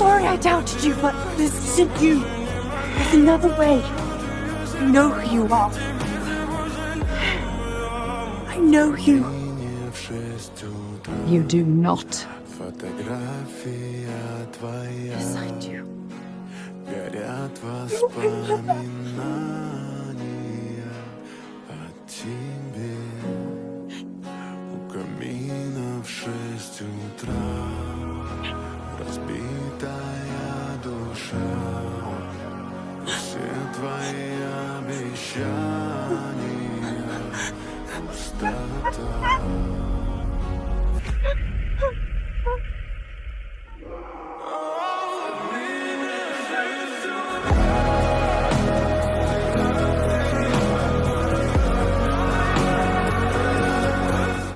sorry I doubted you, but this isn't you. There's another way. I know who you are. I know you. You do not. Yes, I do. Горят воспоминания о тебе. У камина в 6 утра разбитая душа. Все твои обещания пустота.